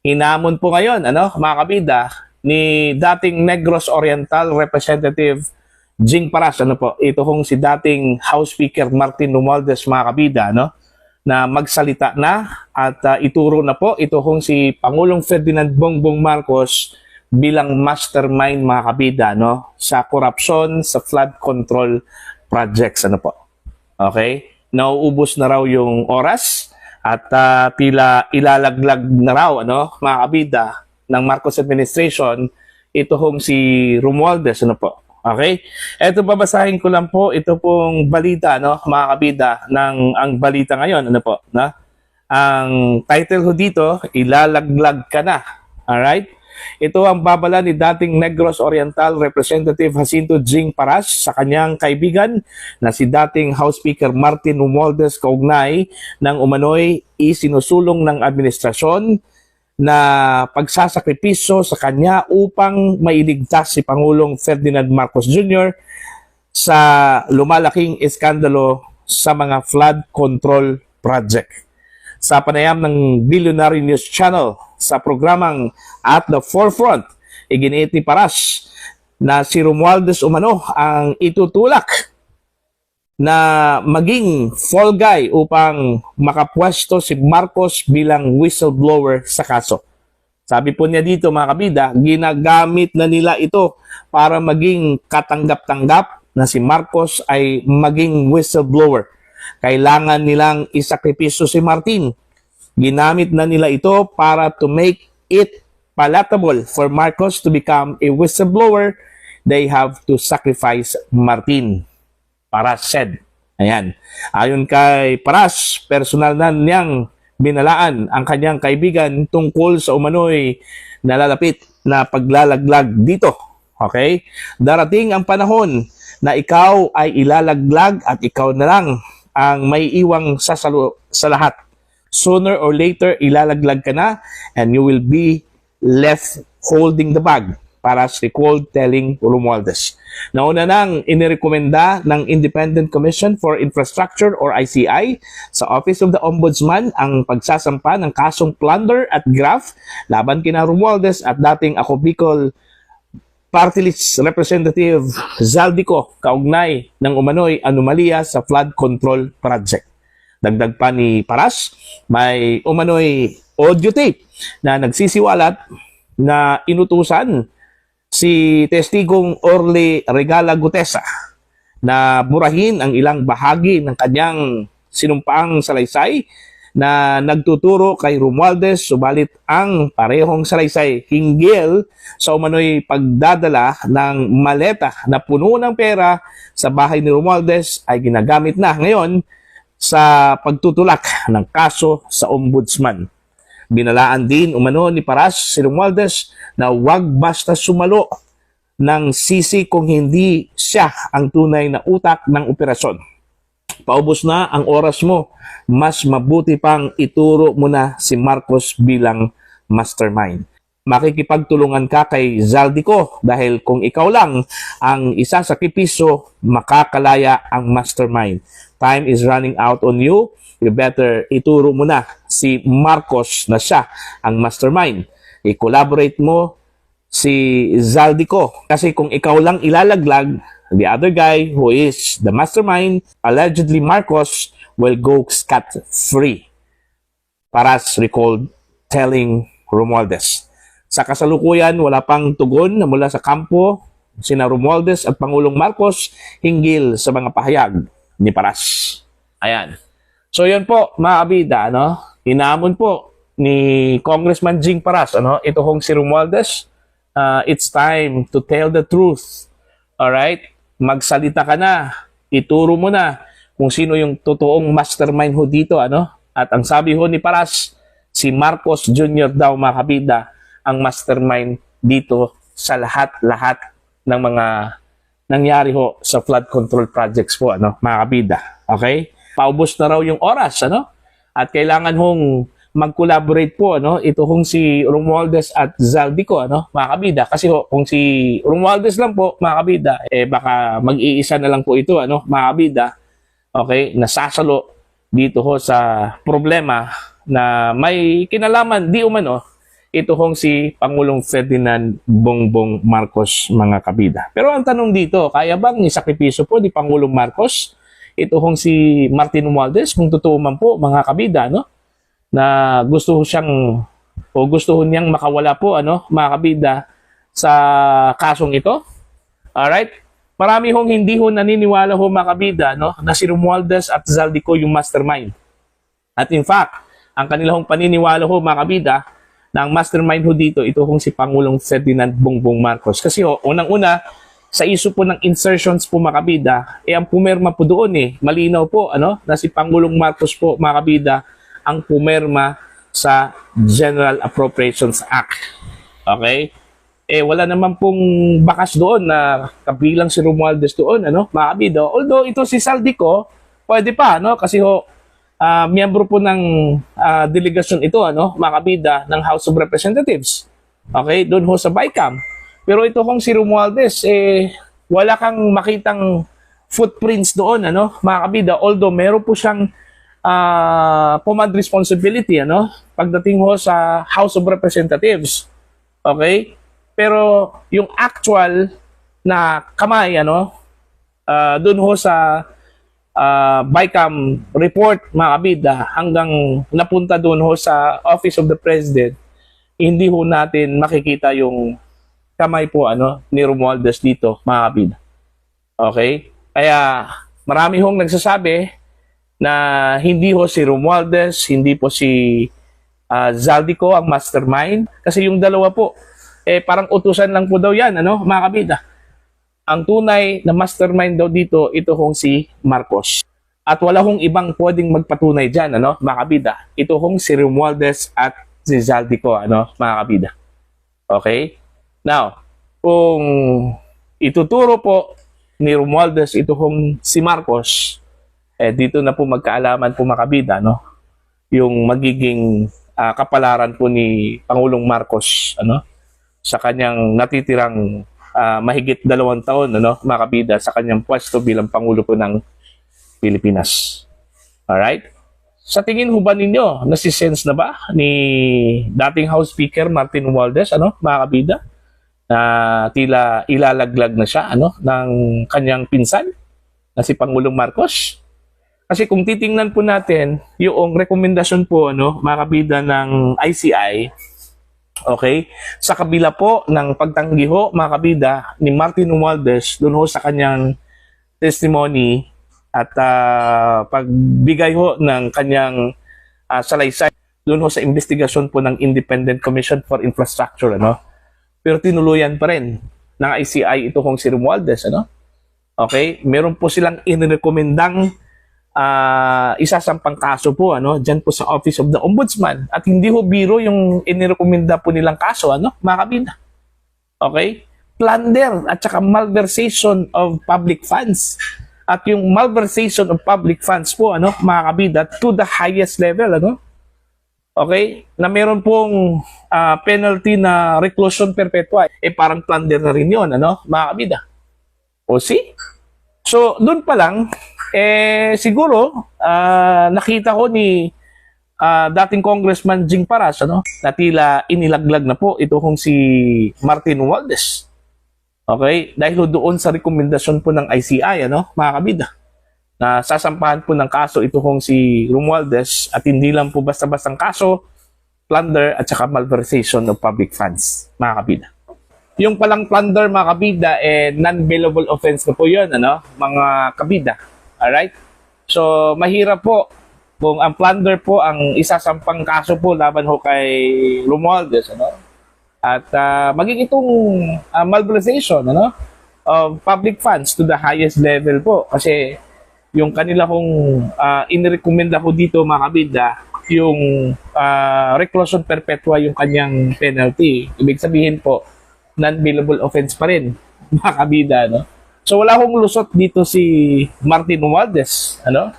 Hinamon po ngayon, mga kabida, ni dating Negros Oriental Representative Jing Paras, ito kong si dating House Speaker Martin Romualdez, mga kabida, na magsalita na at ituro na po ito kong si Pangulong Ferdinand Bongbong Marcos bilang mastermind, mga kabida, sa korupsyon sa flood control projects, Okay? Nauubos na raw yung oras at tila ilalaglag na raw, mga kabida, ng Marcos administration, ito hong si Romualdez, Okay? Ito, babasahin ko lang po, ito pong balita, mga kabida, ang balita ngayon, Ang title ho dito, ilalaglag ka na. Alright? Ito ang babala ni dating Negros Oriental Representative Jacinto Jing Paras sa kanyang kaibigan na si dating House Speaker Martin Romualdez kaugnay ng umano'y isinusulong ng administrasyon na pagsasakripisyo sa kanya upang mailigtas si Pangulong Ferdinand Marcos Jr. sa lumalaking iskandalo sa mga flood control project. Sa panayam ng Billionaire News Channel sa programang At the Forefront, iginiit ni Paras na si Romualdez umano ang itutulak na maging fall guy upang makapwesto si Marcos bilang whistleblower sa kaso. Sabi po niya dito, mga kabida, ginagamit na nila ito para maging katanggap-tanggap na si Marcos ay maging whistleblower. Kailangan nilang isakripisyo si Martin. Ginamit na nila ito para to make it palatable for Marcos to become a whistleblower. They have to sacrifice Martin. Paras said. Ayan. Ayon kay Paras, personal na niyang binalaan ang kanyang kaibigan tungkol sa umano'y nalalapit na paglalaglag dito. Okay? Darating ang panahon na ikaw ay ilalaglag at ikaw na lang ang may iwang sasalo sa lahat. Sooner or later, ilalaglag ka na and you will be left holding the bag. Paras recalled telling Romualdez. Nauna nang inirekomenda ng Independent Commission for Infrastructure or ICI sa Office of the Ombudsman ang pagsasampa ng kasong plunder at graft laban kina Romualdez at dating Ako Bicol Party List Representative Zaldico kaugnay ng umano'y anomalya sa flood control project. Dagdag pa ni Paras, may umano'y audio tape na nagsisiwalat na inutusan si testigong Orly Regala Gutesa na burahin ang ilang bahagi ng kanyang sinumpaang salaysay na nagtuturo kay Romualdez, subalit ang parehong salaysay hinggil sa umano'y pagdadala ng maleta na puno ng pera sa bahay ni Romualdez ay ginagamit na ngayon sa pagtutulak ng kaso sa ombudsman. Binalaan din umano ni Paras si Romualdez na huwag basta sumalo ng sisi kung hindi siya ang tunay na utak ng operasyon. Paubos na ang oras mo, mas mabuti pang ituro mo na si Marcos bilang mastermind. Makikipagtulungan ka kay Zaldico dahil kung ikaw lang ang isasakripisyo, makakalaya ang mastermind. Time is running out on you. You better ituro mo na si Marcos na siya ang mastermind. I-collaborate mo si Zaldico kasi kung ikaw lang ilalaglag, the other guy who is the mastermind, allegedly Marcos, will go scot-free. Paras recalled telling Romualdez. Sa kasalukuyan, wala pang tugon na mula sa kampo sina Romualdez at Pangulong Marcos hinggil sa mga pahayag ni Paras. Ayan. So yun po, mga kabida, hinamon po ni Congressman Jing Paras, ito hong si Romualdez. It's time to tell the truth. Alright? Magsalita ka na, ituro mo na kung sino yung totoong mastermind ho dito, At ang sabi ho ni Paras, si Marcos Jr. daw, mga kabida, ang mastermind dito sa lahat-lahat ng mga nangyari ho sa flood control projects po, mga kabida. Okay? Paubos na raw yung oras, At kailangan hong mag-collaborate po, ito hong si Romualdez at Zaldico, mga kabida. Kasi kung si Romualdez lang po, mga kabida, baka mag-iisa na lang po ito, mga kabida, okay, nasasalo dito ho sa problema na may kinalaman di umano ito hong si Pangulong Ferdinand Bongbong Marcos, mga kabida. Pero ang tanong dito, kaya bang isakripisyo po ni Pangulong Marcos ito hong si Martin Romualdez, kung totoo man po, mga kabida, no? Na gusto siyang o gusto niyang makawala po, ano, mga kabida, sa kasong ito? Alright? Marami hong hindi ho naniniwala ho, mga kabida, no, na si Romualdez at Zaldico yung mastermind. At in fact, ang kanilang paniniwala ho, mga kabida, na ang mastermind ho dito, ito hong si Pangulong Ferdinand Bongbong Marcos. Kasi ho, unang-una, sa issue po ng insertions po, mga kabida, ang pumerma po doon malinaw po, ano, na si Pangulong Marcos po, mga kabida, ang pumerma sa General Appropriations Act. Okay? Wala naman pong bakas doon na kabilang si Romualdez doon, ano, mga kabida. Although ito si Zaldico, pwede pa, no, kasi ho, miyembro po ng delegasyon ito, ano, mga kabida, ng House of Representatives. Okay, doon ho sa BICAM. Pero ito kong si Romualdez, wala kang makitang footprints doon, ano, mga kabida. Although meron po siyang command responsibility, ano, pagdating ho sa House of Representatives. Okay? Pero yung actual na kamay, ano, doon ho sa BICAM report, mga kabida, hanggang napunta doon ho sa Office of the President, hindi ho natin makikita yung kamay po, ano, ni Romualdez dito, mga kabida. Okay? Kaya marami hong nagsasabi na hindi ho si Romualdez, hindi po si Zaldico ang mastermind, kasi yung dalawa po, parang utusan lang po daw yan, ano, mga kabida. Ang tunay na mastermind daw dito, ito hong si Marcos. At wala hong ibang pwedeng magpatunay dyan, ano, mga kabida. Ito hong si Romualdez at si Zaldico, ano, mga kabida. Okay? Now, kung ituturo po ni Romualdez ito hong si Marcos, dito na po magkaalaman po, mga kabida, no? Yung magiging kapalaran po ni Pangulong Marcos, ano, sa kanyang natitirang mahigit 2 taon, ano, mga kabida, sa kanyang pwesto bilang Pangulo po ng Pilipinas. Alright? Sa tingin ho ba ninyo, nasisense na ba ni dating House Speaker Martin Romualdez, ano, mga kabida, na tila ilalaglag na siya, ano, ng kanyang pinsan na si Pangulong Marcos? Kasi kung titingnan po natin yung rekomendasyon po, ano, mga kabida, ng ICI, okay, sa kabila po ng pagtanggi ho, mga kabida, ni Martin Romualdez doon ho sa kanyang testimony at pagbigay ho ng kanyang salaysay doon ho sa investigasyon po ng Independent Commission for Infrastructure, ano. Pero tinuluyan pa rin ng ICI ito kong si Romualdez, ano. Okay, meron po silang inirekomendang isasampang kaso po, ano, dyan po sa Office of the Ombudsman. At hindi ho biro yung inirekomenda po nilang kaso, ano, mga kabida. Okay? Plunder at saka malversation of public funds. At yung malversation of public funds po, ano, mga kabida, to the highest level, ano. Okay? Na meron pong penalty na reclusion perpetua. Parang plunder na rin yun, ano, mga kabida. O see? So, doon pa lang, siguro, nakita ko ni dating Congressman Jing Paras, ano, na tila inilaglag na po ito kung si Martin Romualdez. Okay? Dahil doon sa rekomendasyon po ng ICI, ano, mga kabida, na sasampahan po ng kaso ito kung si Romualdez at hindi lang po basta-bastang kaso, plunder at saka malversation of public funds, mga kabida. Yung palang plunder, mga kabida, non-bailable offense na po yun, ano, mga kabida. Alright? So, mahirap po kung ang plunder po ang isasampang kaso po laban ho kay Romualdez, ano? At maging itong malversation, ano, of public funds to the highest level po. Kasi yung kanila kong inirekomenda ko dito, mga kabida, yung reclusion perpetua yung kanyang penalty. Ibig sabihin po, non-bailable offense pa rin, mga kabida, no? So wala hong lusot dito si Martin Romualdez, ano?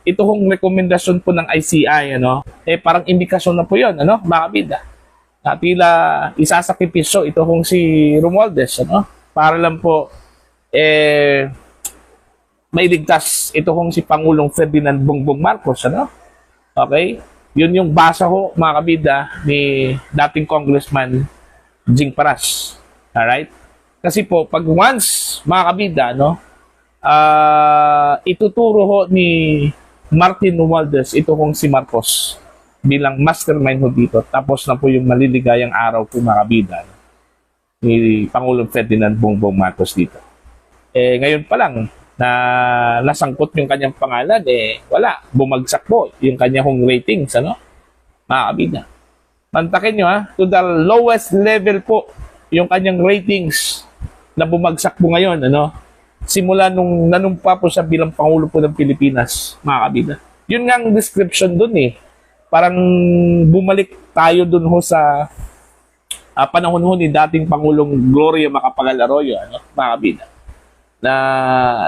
Ito hong rekomendasyon po ng ICI, ano? Parang indikasyon na po 'yon, ano, mga kabida. Na tila isasakripisyo ito hong si Romualdez, ano? Para lang po mailigtas ito hong si Pangulong Ferdinand Bongbong Marcos, ano? Okay? Yun yung basa ho, mga kabida, ni dating Congressman Jing Paras. Alright? Kasi po, pag once, mga kabida, no, ituturo ho ni Martin Romualdez, ito kong si Marcos, bilang mastermind ho dito. Tapos na po yung maliligayang araw po, mga kabida, ni Pangulong Ferdinand Bongbong Marcos dito. Ngayon pa lang, na nasangkot yung kanyang pangalan, wala, bumagsak po yung kanyang ratings, ano? Mga kabida. Mantakin nyo, to the lowest level po yung kanyang ratings na bumagsak po ngayon, ano? Simula nung nanumpa po siya bilang Pangulo po ng Pilipinas, mga kabida. Yun nga ang description dun Parang bumalik tayo dun ho sa panahon ho ni dating Pangulong Gloria Macapagal Arroyo, ano? Mga kabida, na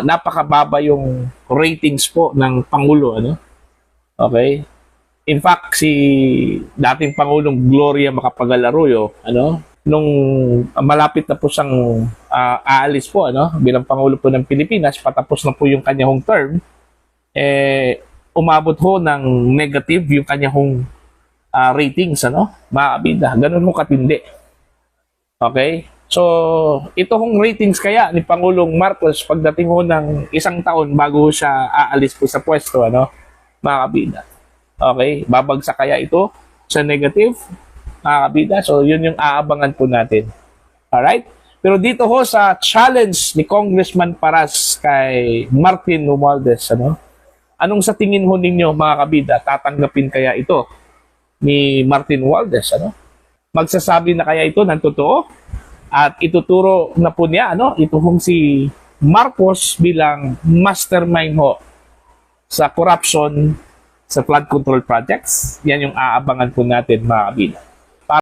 napakababa yung ratings po ng Pangulo, ano? Okay? In fact, si dating Pangulong Gloria Macapagal Arroyo, ano, nung malapit na po siyang aalis po, ano, bilang Pangulo po ng Pilipinas, patapos na po yung kanyang term, umabot ho ng negative yung kanyang ratings, ano? Mga kabida, ganun mo katindi. Okay? So, ito hong ratings kaya ni Pangulong Marcos pagdating ho ng isang taon bago siya aalis po sa pwesto, ano, mga kabida. Okay? Babagsak kaya ito sa negative, mga kabida. So, yun yung aabangan po natin. Alright? Pero dito ho sa challenge ni Congressman Paras kay Martin Romualdez, ano, anong sa tingin ho ninyo, mga kabida, tatanggapin kaya ito ni Martin Romualdez, ano? Magsasabi na kaya ito ng totoo? At ituturo na po niya, ano, ito hong si Marcos bilang mastermind ho sa corruption sa flood control projects. Yan yung aabangan po natin, mga kabida.